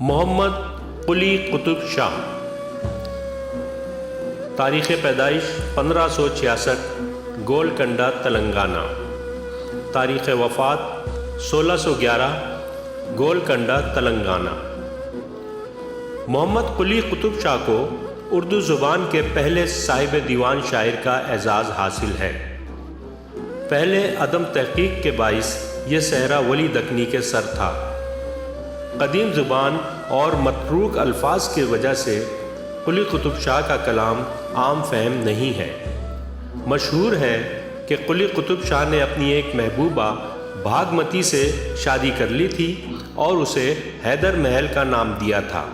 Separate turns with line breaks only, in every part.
محمد قلی قطب شاہ، تاریخ پیدائش 1566 گولکنڈہ تلنگانہ، تاریخ وفات 1611 گولکنڈہ تلنگانہ۔ محمد قلی قطب شاہ کو اردو زبان کے پہلے صاحب دیوان شاعر کا اعزاز حاصل ہے۔ پہلے عدم تحقیق کے باعث یہ صحرا ولی دکنی کے سر تھا۔ قدیم زبان اور متروک الفاظ کی وجہ سے قلی قطب شاہ کا کلام عام فہم نہیں ہے۔ مشہور ہے کہ قلی قطب شاہ نے اپنی ایک محبوبہ بھاگمتی سے شادی کر لی تھی اور اسے حیدر محل کا نام دیا تھا۔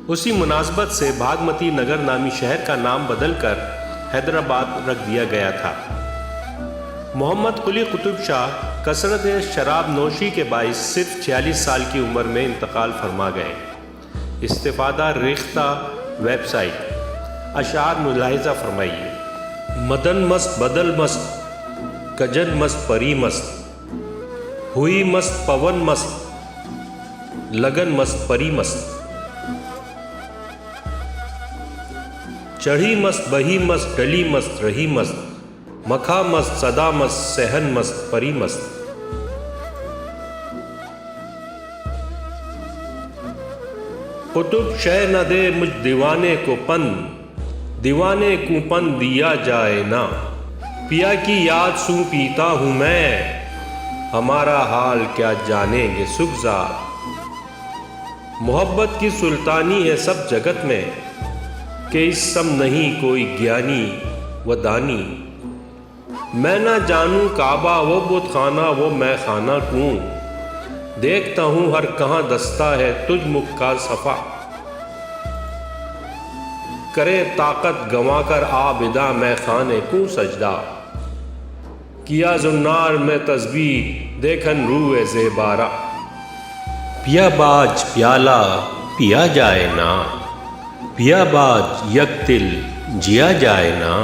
اسی مناسبت سے بھاگمتی نگر نامی شہر کا نام بدل کر حیدرآباد رکھ دیا گیا تھا۔ محمد قلی قطب شاہ کثرت شراب نوشی کے باعث صرف 46 سال کی عمر میں انتقال فرما گئے۔ استفادہ ریختہ ویب سائٹ۔ اشعار ملاحظہ فرمائیے۔ مدن مست بدل مست، کجن مست پری مست، ہوئی مست پون مست، لگن مست پری مست، چڑھی مست بہی مست ڈلی مست رہی مست، مکھا مست صدا مست صحن مست پری مست۔ قطب شہ نہ دے مجھ دیوانے کو پن، دیوانے کو پن دیا جائے نا، پیا کی یاد سوں پیتا ہوں میں، ہمارا حال کیا جانیں گے سبزار۔ محبت کی سلطانی ہے سب جگت میں، کہ اس سم نہیں کوئی گیانی و دانی۔ میں نہ جانوں کعبہ وہ بت خانہ وہ میں خانہ کوں، دیکھتا ہوں ہر کہاں دستہ ہے تجھ مکھ کا صفا۔ کرے طاقت گنوا کر عابدہ میں خانے کوں سجدہ، کیا زنار میں تسبیح دیکھن روئے زیبارہ۔ پیا باج پیالہ پیا جائے نا، پیا باج یک دل جیا جائے نا۔